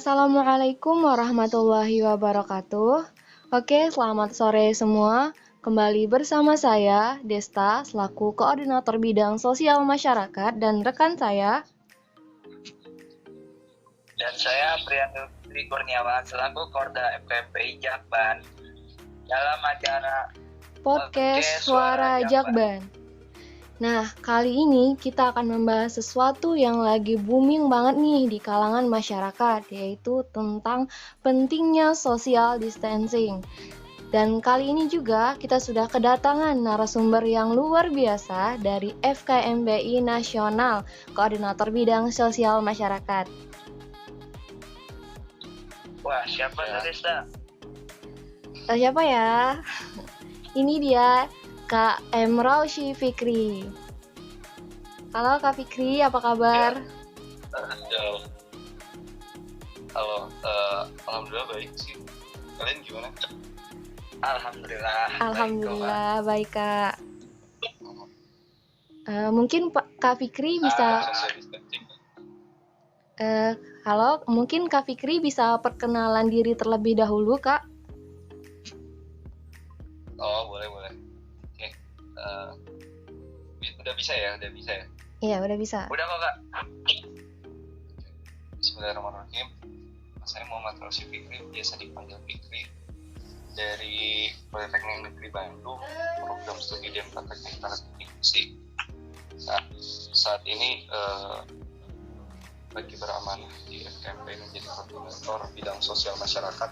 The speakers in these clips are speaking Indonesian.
Assalamualaikum warahmatullahi wabarakatuh. Oke, selamat sore semua. Kembali bersama saya, Desta, selaku Koordinator Bidang Sosial Masyarakat, dan rekan saya. Dan saya Priyandu Dwi Kurniawan, selaku Korda FKMPI Jakban, dalam acara Podcast Suara Jakban. Nah, kali ini kita akan membahas sesuatu yang lagi booming banget nih di kalangan masyarakat, yaitu tentang pentingnya social distancing. Dan kali ini juga kita sudah kedatangan narasumber yang luar biasa dari FKMBI Nasional, Koordinator Bidang Sosial Masyarakat. Wah, siapa tuh, Desta? Siapa ya? Ini dia, Kak Emraushi Fikri. Halo Kak Fikri, apa kabar? Halo, alhamdulillah baik sih. Kalian gimana? Alhamdulillah baik Kak. Mungkin Kak Fikri bisa halo, mungkin Kak Fikri bisa perkenalan diri terlebih dahulu, Kak. Oh, boleh. Oke. Udah bisa ya? Iya, udah bisa. Udah kok, Kak. Bismillahirrahmanirrahim. Saya Muhammad Rosi Fikri, biasa dipanggil Fikri, dari Politeknik Negeri Bandung, program studi D4 Teknik Telekomunikasi. Nah, saat ini lagi beramanah di FKMP menjadi koordinator bidang sosial masyarakat,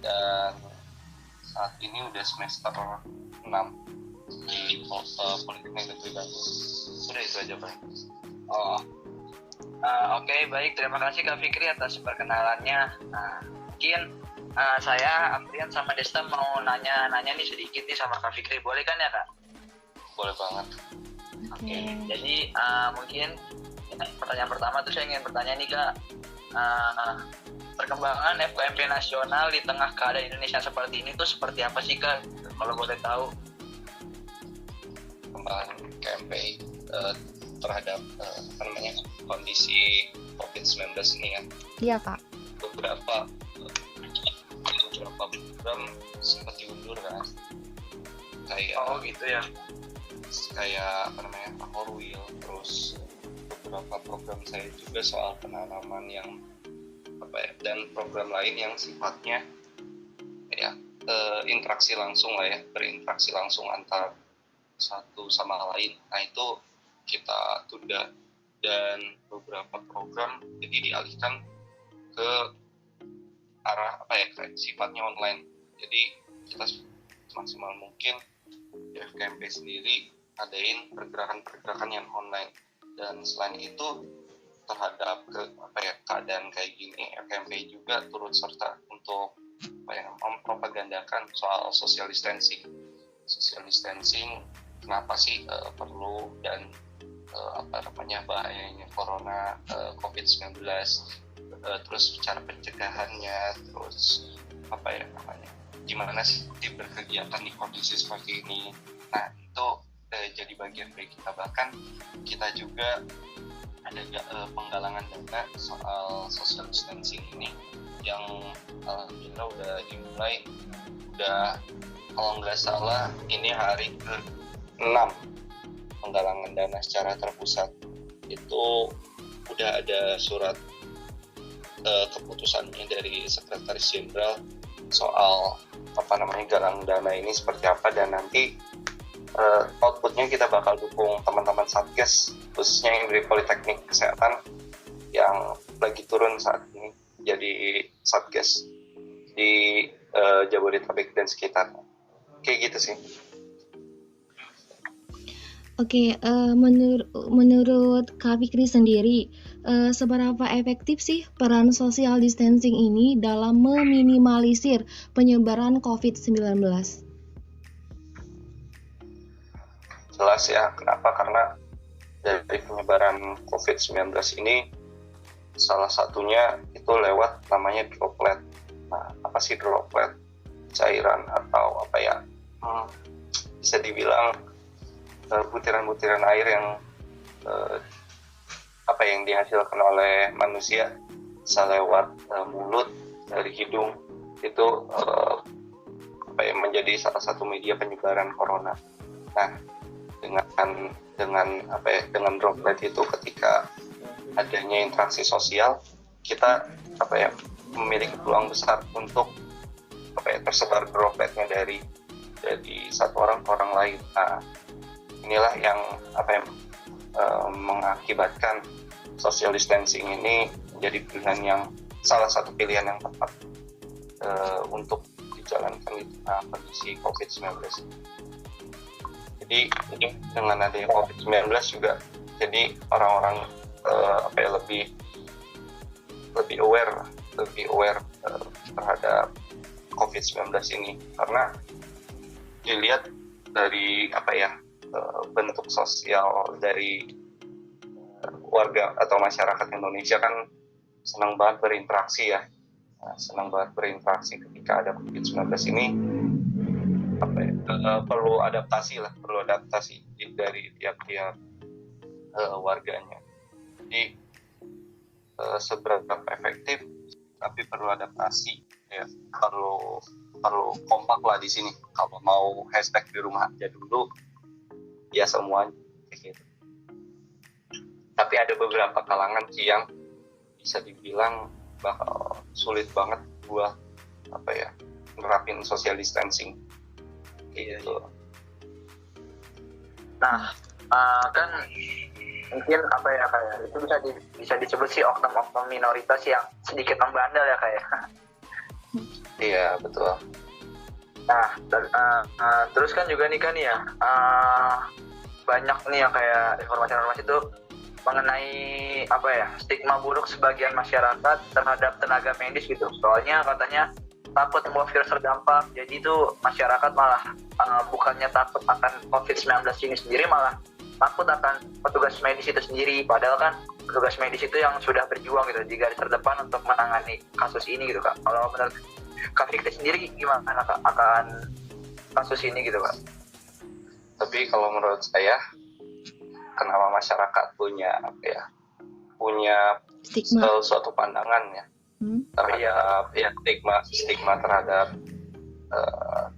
dan saat ini udah semester 6 di Politeknik Negeri Bandung. Udah itu aja, Pak. Oke, baik. Terima kasih Kak Fikri atas perkenalannya. Mungkin saya, Amrian sama Desta mau nanya nih sedikit nih sama Kak Fikri. Boleh kan ya, Kak? Boleh banget. Oke. Jadi mungkin pertanyaan pertama tuh saya ingin bertanya nih, Kak. Perkembangan FKMP nasional di tengah keadaan Indonesia seperti ini tuh seperti apa sih, Kak? Kalau boleh tahu. Perkembangan KMPI terhadap kondisi COVID-19 ini ya. Iya, Kak. Beberapa program sempat diundur kan. Kayak gitu ya. Kayak Horwil, terus beberapa program saya juga soal penanaman yang dan program lain yang sifatnya ya interaksi langsung lah ya, berinteraksi langsung antar satu sama lain. Nah, itu kita tunda, dan beberapa program jadi dialihkan ke arah sifatnya online. Jadi kita semaksimal mungkin di FKMP sendiri adain pergerakan yang online, dan selain itu terhadap keadaan kayak gini, FKMP juga turut serta untuk mempropagandakan soal social distancing. Kenapa sih perlu, dan bahayanya corona, COVID-19, terus cara pencegahannya, terus gimana sih berkegiatan di kondisi seperti ini. Nah, itu jadi bagian dari kita. Bahkan kita juga ada penggalangan dana soal social distancing ini yang kita udah dimulai, kalau nggak salah ini hari ke-6 penggalangan dana secara terpusat. Itu udah ada surat keputusannya dari Sekretaris Jenderal soal galang dana ini seperti apa, dan nanti outputnya kita bakal dukung teman-teman Satgas, khususnya yang dari Politeknik Kesehatan yang lagi turun saat ini jadi Satgas di Jabodetabek dan sekitarnya. Kayak gitu sih. Oke, menurut Kak Fikri sendiri, seberapa efektif sih peran social distancing ini dalam meminimalisir penyebaran COVID-19? Jelas ya, kenapa? Karena dari penyebaran COVID-19 ini salah satunya itu lewat namanya droplet. Nah, apa sih droplet? Cairan atau bisa dibilang butiran-butiran air yang yang dihasilkan oleh manusia bisa lewat mulut, dari hidung, itu menjadi salah satu media penyebaran corona. Nah, dengan droplet itu, ketika adanya interaksi sosial, kita memiliki peluang besar untuk tersebar dropletnya dari satu orang ke orang lain. Nah, inilah yang mengakibatkan social distancing ini menjadi salah satu pilihan yang tepat untuk dijalankan di tengah kondisi COVID-19. Jadi dengan adanya COVID-19 juga, jadi orang-orang lebih aware terhadap COVID-19 ini, karena dilihat dari bentuk sosial dari warga atau masyarakat Indonesia kan senang banget berinteraksi ya. Senang banget berinteraksi ketika ada COVID-19 ini. Perlu adaptasi dari tiap-tiap warganya. Jadi seberapa efektif, tapi perlu adaptasi ya, perlu kompak lah di sini. Kalau mau hashtag di rumah aja dulu ya semuanya gitu. Tapi ada beberapa kalangan yang bisa dibilang bakal sulit banget buat nerapin social distancing gitu. Nah, kan mungkin kayak itu bisa disebut sih oknum-oknum minoritas yang sedikit membandel ya kayak. Iya, betul. Nah, terus kan juga nih kan ya, banyak nih yang kayak informasi-informasi itu mengenai stigma buruk sebagian masyarakat terhadap tenaga medis gitu. Soalnya katanya takut bahwa virus terdampak, jadi itu masyarakat malah bukannya takut akan COVID-19 ini sendiri, malah takut akan petugas medis itu sendiri. Padahal kan petugas medis itu yang sudah berjuang gitu di garis terdepan untuk menangani kasus ini gitu Kak. Kalau menurut Kak Fikri sendiri gimana Kak akan kasus ini gitu Kak? Tapi kalau menurut saya, kenapa masyarakat punya stigma, suatu pandangan ya terhadap stigma terhadap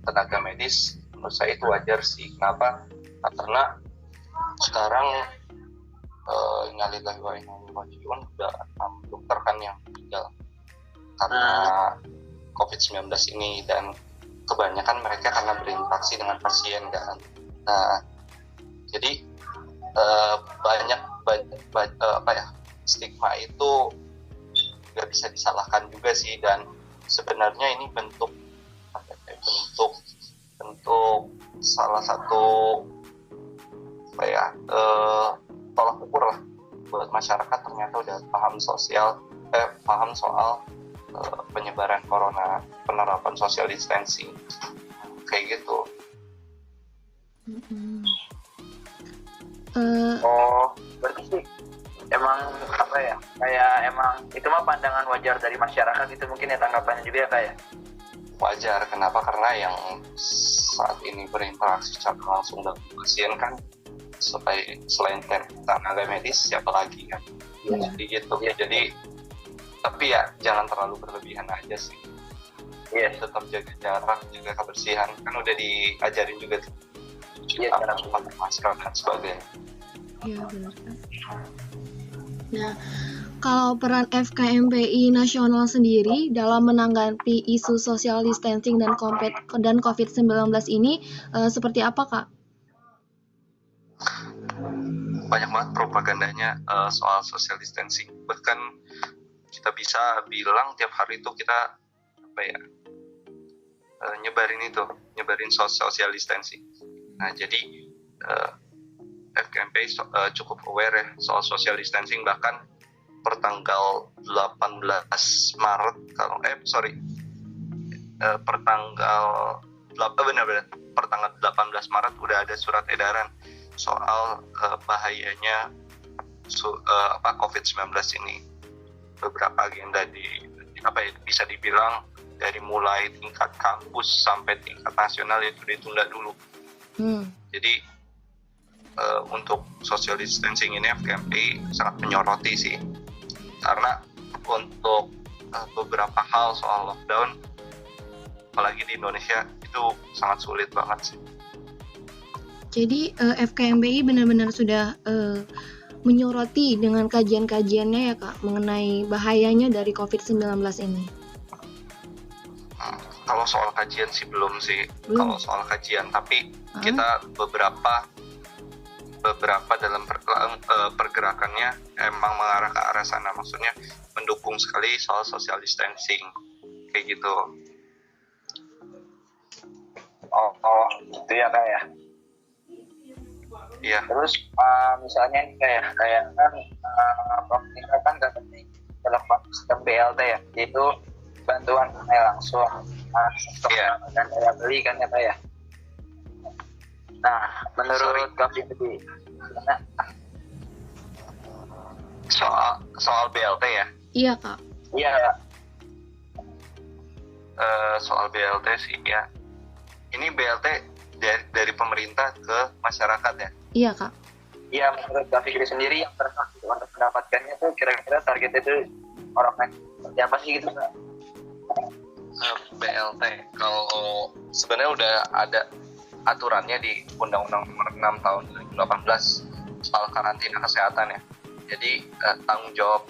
tenaga medis, menurut saya itu wajar sih. Kenapa? Karena sekarang innalillahi wa inna ilaihi raji'un, udah 6 dokter kan yang meninggal karena COVID-19 ini, dan kebanyakan mereka karena berinteraksi dengan pasien kan. Nah, jadi banyak stigma itu nggak bisa disalahkan juga sih, dan sebenarnya ini bentuk salah satu tolak ukur lah buat masyarakat ternyata udah paham soal penyebaran corona, penerapan social distancing kayak gitu. Berarti sih emang emang itu mah pandangan wajar dari masyarakat itu mungkin ya, tanggapannya juga ya kayak wajar. Kenapa? Karena yang saat ini berinteraksi secara langsung dengan pasien kan selain tenaga medis siapa lagi kan. Jadi gitu ya. Jadi tapi ya jangan terlalu berlebihan aja sih. Tetap jaga jarak, jaga kebersihan, kan udah diajarin juga pakai masker dan sebagainya. Iya benar kan. Nah, kalau peran FKMPI nasional sendiri dalam menanggapi isu social distancing dan COVID-19 ini seperti apa, Kak? Banyak banget propagandanya soal social distancing. Bahkan kita bisa bilang tiap hari itu kita nyebarin social distancing. Nah, jadi FKMPI cukup aware ya soal social distancing. Bahkan per tanggal 18 Maret per tanggal 18 Maret udah ada surat edaran soal bahayanya COVID-19 ini. Beberapa agenda bisa dibilang dari mulai tingkat kampus sampai tingkat nasional itu ditunda dulu. Jadi untuk social distancing ini FKMPI sangat menyoroti sih, karena untuk beberapa hal soal lockdown, apalagi di Indonesia itu sangat sulit banget sih. Jadi FKMBI benar-benar sudah menyoroti dengan kajian-kajiannya ya Kak mengenai bahayanya dari COVID-19 ini. Kalau soal kajian sih belum sih. Kalau soal kajian, tapi kita beberapa dalam pergerakannya emang mengarah ke arah sana, maksudnya mendukung sekali soal social distancing kayak gitu. Oh gitu ya Kak ya. Iya. Terus misalnya kayak kan pemerintah kan katanya dalam sistem BLT ya, yaitu bantuan tunai langsung dan daya beli kan ya Kak ya. Nah, menurut Kak Fitri gimana? Soal BLT ya? Iya Kak. Iya. Soal BLT sih ya. Ini BLT dari pemerintah ke masyarakat ya? Iya Kak. Iya, menurut Kak Fikri sendiri yang terhak untuk mendapatkannya tuh kira-kira target itu orang seperti apa sih gitu Kak? BLT kalau sebenarnya udah ada aturannya di Undang-Undang Nomor 6 Tahun 2018 soal karantina kesehatan ya. Jadi tanggung jawab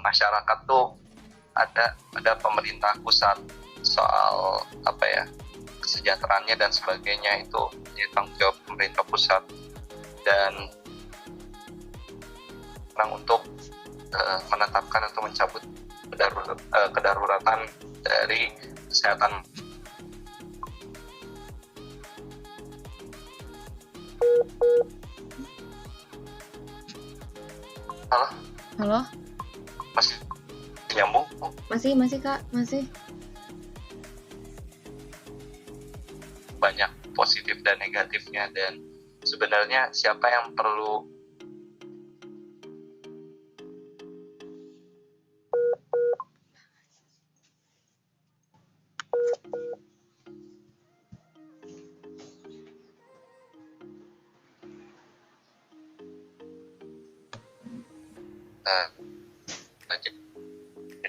masyarakat tuh ada pemerintah pusat soal apa ya, kesejahteraannya dan sebagainya, itu jadi tanggung jawab pemerintah pusat. Dan untuk menetapkan atau mencabut kedaruratan dari kesehatan. Halo? Masih nyambung? Masih Kak, masih. Banyak positif dan negatifnya, dan sebenarnya siapa yang perlu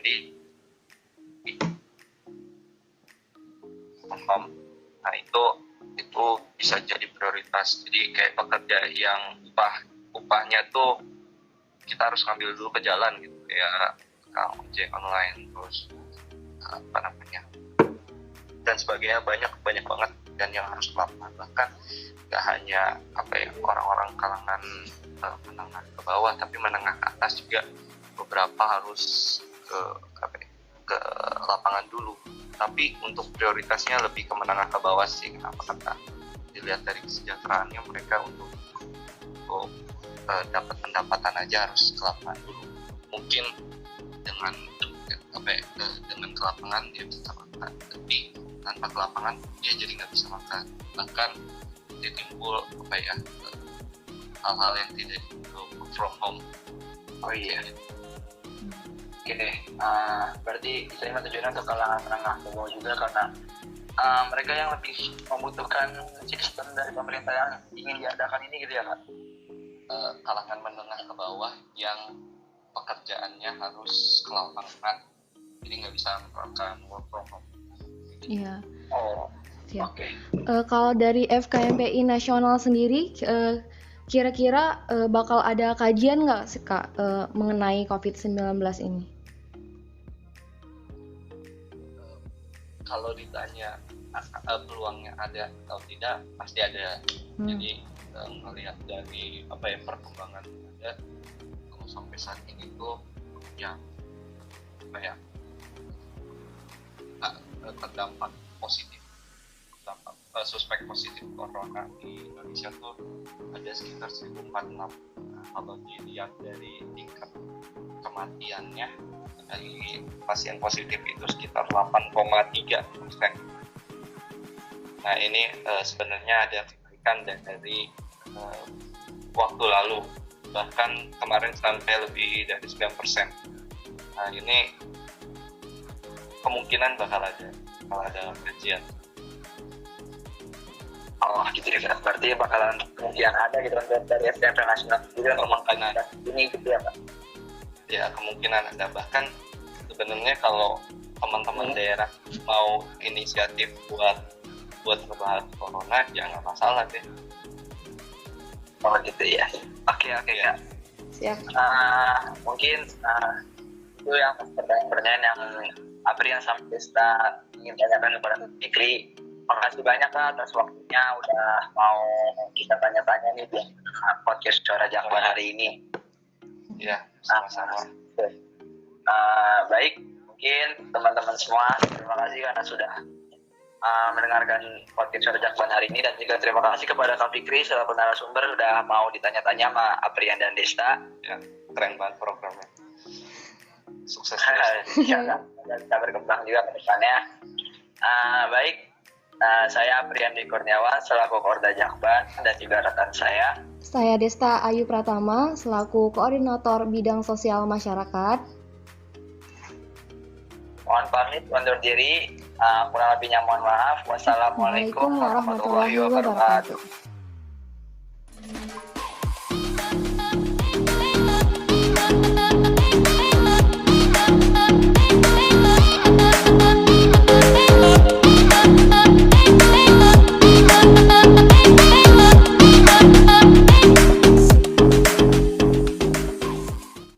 jadi paham. Nah itu bisa jadi prioritas. Jadi kayak pekerja yang upahnya tuh kita harus ngambil dulu ke jalan gitu, kayak ojek online, terus apa namanya dan sebagainya, banyak banget dan yang harus melakukan. Bahkan nggak hanya orang-orang kalangan menengah ke bawah, tapi menengah ke atas juga beberapa harus ke lapangan dulu. Tapi untuk prioritasnya lebih ke menengah ke bawah sih. Kenapa? Karena dilihat dari kesejahteraannya mereka untuk dapat pendapatan aja harus ke lapangan dulu. Mungkin dengan ke lapangan dia bisa makan, tapi tanpa ke lapangan dia jadi nggak bisa makan. Bahkan dia timbul hal-hal yang tidak work from home. Oh iya. Oke deh, berarti saya tujuannya untuk kalangan menengah ke bawah juga, karena mereka yang lebih membutuhkan sistem dari pemerintah yang ingin diadakan ini gitu ya Kak? Kalangan menengah ke bawah yang pekerjaannya harus ke lapangan, jadi nggak bisa melakukan work from home. Iya. Oh, siap. Oke. Kalau dari FKMPI nasional sendiri, kira-kira bakal ada kajian nggak sih Kak mengenai COVID-19 ini? Kalau ditanya peluangnya ada atau tidak, pasti ada. Jadi melihat dari perkembangan ada, kalau sampai saat ini tuh ya terdampak positif, suspek positif corona di Indonesia tuh ada sekitar 1.046. Kalau dilihat dari tingkat kematiannya dari pasien positif itu sekitar 8,3%. Nah ini sebenarnya ada kenaikan dari waktu lalu, bahkan kemarin sampai lebih dari 9%. Nah ini kemungkinan bakal ada kajian. Oh gitu ya, berarti bakalan kemungkinan ada gitu kan dari FKMPI nasional juga kemungkinan ada ini gitu ya Pak? Ya kemungkinan ada, bahkan sebenarnya kalau teman-teman daerah mau inisiatif buat ngebahas corona ya nggak masalah deh. Oh gitu ya. Oke ya. Siap. Mungkin itu yang pertanyaan yang Aprian sama Desta ingin tanyakan kepada Fikri. Makasih banyak Kak atas waktunya udah mau kita tanya-tanya nih di podcast Suara Jakbar hari ini. Ya, sama-sama. Baik, mungkin teman-teman semua terima kasih karena sudah mendengarkan podcast Suara Jakbar hari ini, dan juga terima kasih kepada Kak Fikri selaku narasumber sudah mau ditanya-tanya sama Aprian dan Desta. Ya, keren banget programnya. Sukses Ya, kita berkembang juga ke depannya. Baik, saya Aprian Dwi Kurniawan selaku Korda Jakbar, dan juga rekan saya Desta Ayu Pratama selaku Koordinator Bidang Sosial Masyarakat. Mohon pamit undur diri. Kurang lebihnya mohon maaf. Wassalamualaikum warahmatullahi wabarakatuh.